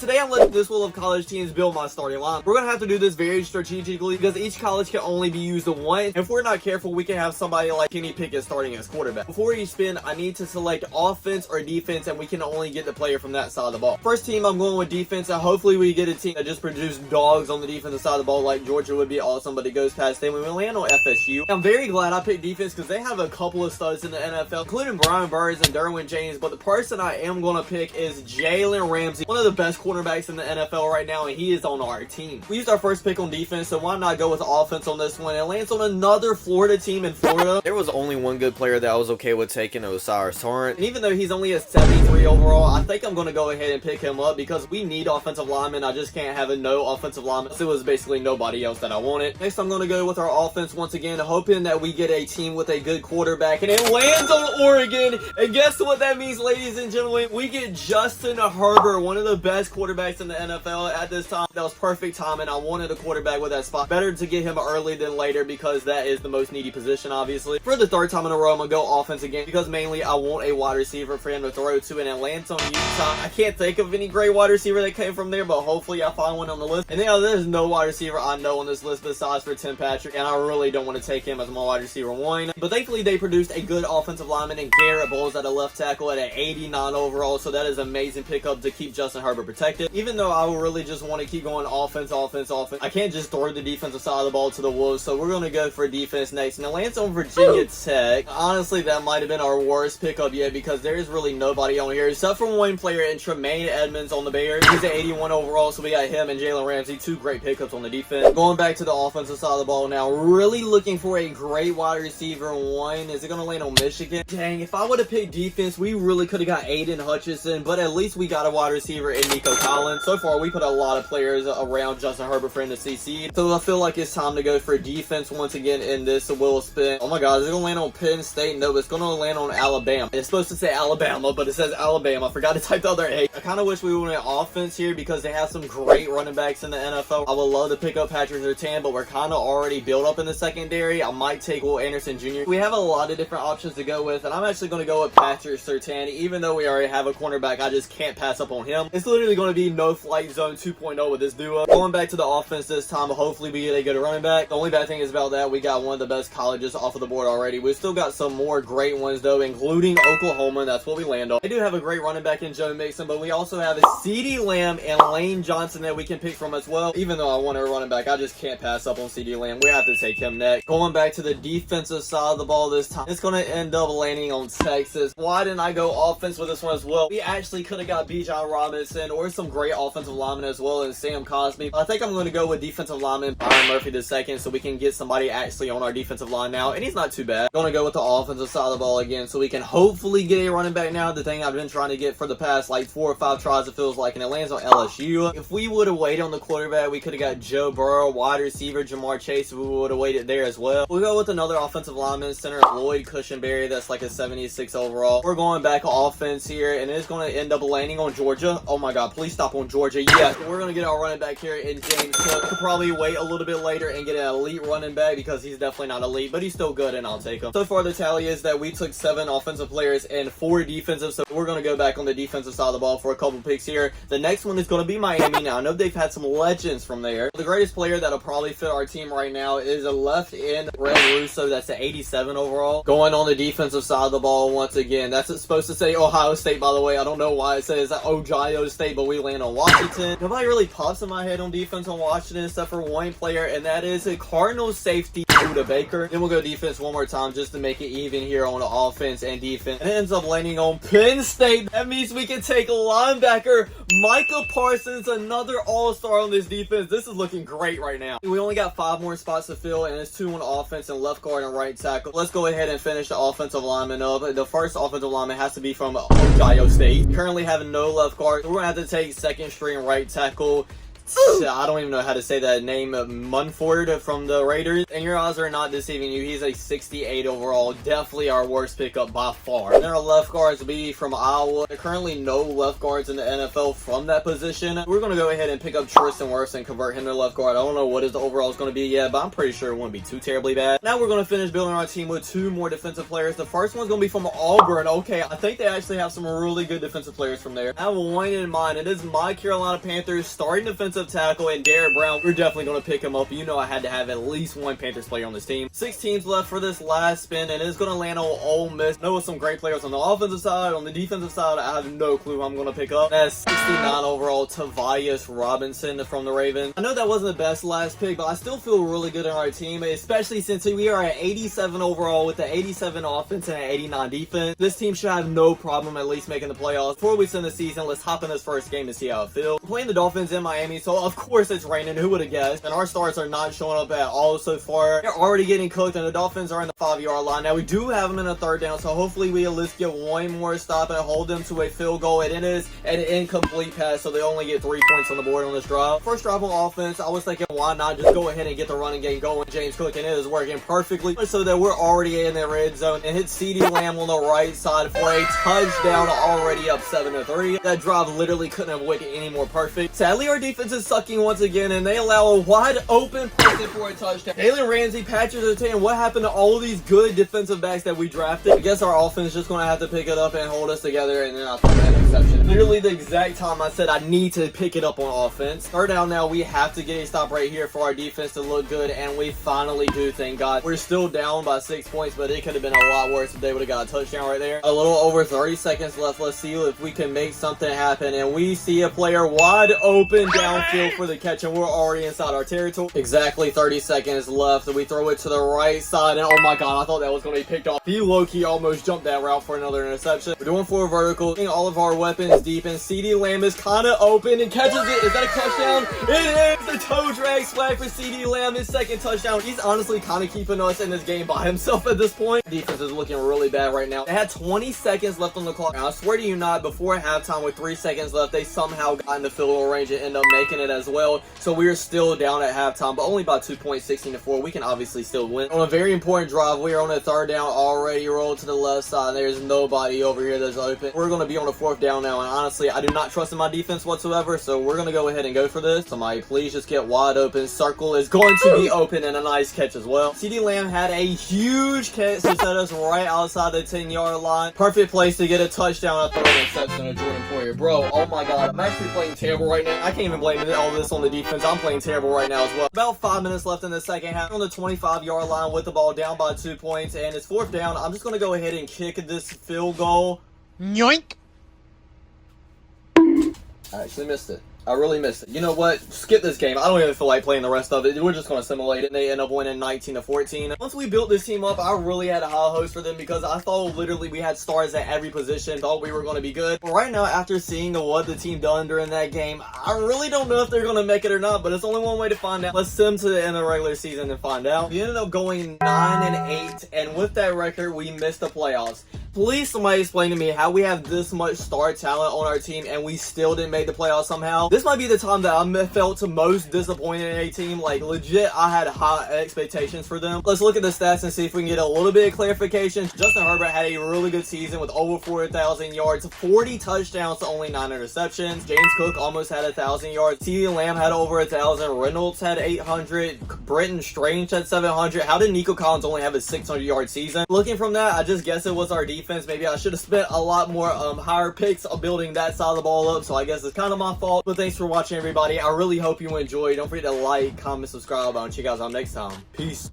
today I'm letting this wheel of college teams build my starting line. We're going to have to do this very strategically because each college can only be used once. If we're not careful, we can have somebody like Kenny Pickett starting as quarterback. Before you spin, I need to select offense or defense, and we can only get the player from that side of the ball. First team, I'm going with defense, and hopefully we get a team that just produces dogs on the defensive side of the ball like Georgia would be awesome, but it goes past them. We land on FSU. I'm very glad I picked defense because they have a couple of studs in the NFL, including Brian Burns and Derwin James, but the person I am going to pick is Jalen Ramsey, one of the best quarterbacks in the NFL right now, and he is on our team. We used our first pick on defense, so why not go with offense on this one? It lands on another Florida team in Florida. There was only one good player that I was okay with taking. It was Cyrus Torrent, and even though he's only a 73 overall, I think I'm going to go ahead and pick him up because we need offensive linemen. I just can't have a no offensive lineman, so it was basically nobody else that I wanted. Next, I'm going to go with our offense once again, hoping that we get a team with a good quarterback, and it lands on Oregon. And guess what that means, ladies and gentlemen? We get Justin Herbert, one of the best quarterbacks in the NFL at this time. That was perfect timing. I wanted a quarterback with that spot. Better to get him early than later because that is the most needy position, obviously. For the third time in a row, I'm going to go offense again because mainly I want a wide receiver for him to throw to, and it lands on Utah. I can't think of any great wide receiver that came from there, but hopefully I find one on the list. And now there's no wide receiver I know on this list besides for Tim Patrick, and I really don't want to take him as my wide receiver one. But thankfully, they produced a good offensive lineman in Garrett Bowles at a left tackle at an 89 overall, so that is an amazing pickup to keep Justin Herbert protected. Even though I really just want to keep going offense, I can't just throw the defensive side of the ball to the Wolves, so we're going to go for defense next. And it lands on Virginia Tech. Honestly, that might have been our worst pickup yet because there is really nobody on here except for one player in Tremaine Edmonds on the Bears. He's an 81 overall, so we got him and Jalen Ramsey, two great pickups on the defense. Going back to the offensive side of the ball now, really looking for a great wide receiver one. Is it going to land on Michigan? Dang, if I would have picked defense, we really could have got Aiden Hutchinson, but at least we got a wide receiver in Nico Collins. So far, we put a lot of players around Justin Herbert for him to CC. So I feel like it's time to go for defense once again in this wheel spin. Oh my god, is it going to land on Penn State? No, it's going to land on Alabama. It's supposed to say Alabama, but it says Alabama. I forgot to type the other A. I kind of wish we would have offense here because they have some great running backs in the NFL. I would love to pick up Patrick Surtain, but we're kind of already built up in the secondary. I might take Will Anderson Jr. We have a lot of different options to go with, and I'm actually going to go with Patrick Surtain. Even though we already have a cornerback, I just can't pass up on him. It's literally going to be no flight zone 2.0 with this duo. Going back to the offense this time, hopefully we get a good running back. The only bad thing is about that, we got one of the best colleges off of the board already. We've still got some more great ones though, including Oklahoma. That's what we land on. They do have a great running back in Joe Mixon, but we also have a CeeDee Lamb and Lane Johnson that we can pick from as well. Even though I want a running back, I just can't pass up on CeeDee Lamb. We have to take him next. Going back to the defensive side of the ball this time, it's going to end up landing on Texas. Why didn't I go offense with this one as well? We actually could have got Bijan Robinson or some great offensive linemen as well as Sam Cosmi. I think I'm going to go with defensive lineman Byron Murphy II so we can get somebody actually on our defensive line now, and he's not too bad. Going to go with the offensive side of the ball again so we can hopefully get a running back now. The thing I've been trying to get for the past like 4 or 5 tries, it feels like, and it lands on LSU. If we would have waited on the quarterback, we could have got Joe Burrow, wide receiver Jamar Chase. We would have waited there as well. We'll go with another offensive lineman, center Lloyd Cushenberry. That's like a 76 overall. We're going back offense here, and it's going to end up landing on Georgia. Oh my god, please stop on Georgia. Yes, we're going to get our running back here in James Cook. Could probably wait a little bit later and get an elite running back because he's definitely not elite, but he's still good, and I'll take him. So far, the tally is that we took 7 offensive players and 4 defensive, so we're going to go back on the defensive side of the ball for a couple picks here. The next one is going to be Miami. Now, I know they've had some legends from there. The greatest player that'll probably fit our team right now is a left end Red Russo. That's an 87 overall. Going on the defensive side of the ball once again. That's supposed to say Ohio State, by the way. I don't know why it says Ohio State, but we land on Washington. Nobody really pops in my head on defense on Washington except for one player, and that is a Cardinals safety, Buda Baker. Then we'll go defense one more time just to make it even here on the offense and defense. And it ends up landing on Penn State. That means we can take linebacker Micah Parsons, another all-star on this defense. This is looking great right now. We only got 5 more spots to fill, and it's 2 on offense and left guard and right tackle. Let's go ahead and finish the offensive lineman up. The first offensive lineman has to be from Ohio State. Currently having no left guard. We're going to have to take second string right tackle I don't even know how to say that name, Munford from the Raiders. And your odds are not deceiving you. He's a 68 overall. Definitely our worst pickup by far. And then our left guards will be from Iowa. There are currently no left guards in the NFL from that position. We're going to go ahead and pick up Tristan Wirfs and convert him to left guard. I don't know what his overall is going to be yet, but I'm pretty sure it won't be too terribly bad. Now we're going to finish building our team with 2 more defensive players. The first one's going to be from Auburn. Okay, I think they actually have some really good defensive players from there. I have one in mind. It is my Carolina Panthers starting defensive tackle and Derrick Brown. We're definitely going to pick him up. You know I had to have at least one Panthers player on this team. 6 teams left for this last spin, and it's going to land on Ole Miss. Know some great players on the offensive side. On the defensive side, I have no clue who I'm going to pick up. That's 69 overall, Tavius Robinson from the Ravens. I know that wasn't the best last pick, but I still feel really good in our team, especially since we are at 87 overall with the 87 offense and an 89 defense. This team should have no problem at least making the playoffs. Before we send the season, let's hop in this first game to see how it feels. We're playing the Dolphins in Miami, so of course it's raining. Who would have guessed? And our starts are not showing up at all so far. They're already getting cooked, and the Dolphins are in the 5-yard line. Now we do have them in a 3rd down, so hopefully we at least get one more stop and hold them to a field goal. And it is an incomplete pass, so they only get 3 points on the board on this drive. First drive on offense, I was thinking, why not just go ahead and get the running game going? James Cook, and it is working perfectly, so that we're already in the red zone and hit CeeDee Lamb on the right side for a touchdown, already up 7-3. That drive literally couldn't have went any more perfect. Sadly, our defense is sucking once again, and they allow a wide open person for a touchdown. Jalen Ramsey patches the 10. What happened to all of these good defensive backs that we drafted? I guess our offense is just going to have to pick it up and hold us together, and then I thought that interception. Literally the exact time I said I need to pick it up on offense. 3rd down now, we have to get a stop right here for our defense to look good, and we finally do, thank God. We're still down by 6 points, but it could have been a lot worse if they would have got a touchdown right there. A little over 30 seconds left. Let's see if we can make something happen, and we see a player wide open downfield for the catch, and we're already inside our territory. Exactly 30 seconds left, and we throw it to the right side, and oh my God, I thought that was going to be picked off. He low-key almost jumped that route for another interception. We're doing 4 vertical, getting all of our weapons deep, and CeeDee Lamb is kind of open and catches it. Is that a touchdown? It is! The toe drag swag for CeeDee Lamb, his 2nd touchdown. He's honestly kind of keeping us in this game by himself at this point. Defense is looking really bad right now. They had 20 seconds left on the clock. Now, I swear to you not, before halftime with 3 seconds left, they somehow got in the field goal range and ended up making it as well. So we are still down at halftime, but only by 2 points, 16-4. We can obviously still win. On a very important drive, we are on a 3rd down already. Rolled to the left side. There's nobody over here that's open. We're going to be on a 4th down now, and honestly, I do not trust in my defense whatsoever, so we're going to go ahead and go for this. Somebody please just get wide open. Circle is going to be open, and a nice catch as well. CeeDee Lamb had a huge catch to set us right outside the 10-yard line. Perfect place to get a touchdown. I throw an interception to Jordan Poyer. Bro, oh my God, I'm actually playing terrible right now. I can't even blame all this on the defense. I'm playing terrible right now as well. About 5 minutes left in the second half. On the 25-yard line with the ball down by 2 points, and it's 4th down. I'm just going to go ahead and kick this field goal. Yoink! I actually missed it. I really missed it. You know what? Skip this game. I don't even feel like playing the rest of it. We're just going to simulate it. And they end up winning 19-14. Once we built this team up, I really had a high hopes for them because I thought literally we had stars at every position. Thought we were going to be good. But right now, after seeing what the team done during that game, I really don't know if they're going to make it or not. But it's only one way to find out. Let's send them to the end of the regular season and find out. We ended up going 9-8. And with that record, we missed the playoffs. Please somebody explain to me how we have this much star talent on our team and we still didn't make the playoffs somehow. This might be the time that I felt the most disappointed in a team. Like, legit, I had high expectations for them. Let's look at the stats and see if we can get a little bit of clarification. Justin Herbert had a really good season with over 4,000 yards, 40 touchdowns to only 9 interceptions. James Cook almost had 1,000 yards. CeeDee Lamb had over 1,000. Reynolds had 800. Brenton Strange had 700. How did Nico Collins only have a 600-yard season? Looking from that, I just guess it was our defense. Maybe I should have spent a lot more higher picks on building that side of the ball up, so I guess it's kind of my fault. But thanks for watching, everybody. I really hope you enjoyed. Don't forget to like, comment, subscribe. I'll check you guys out next time. Peace.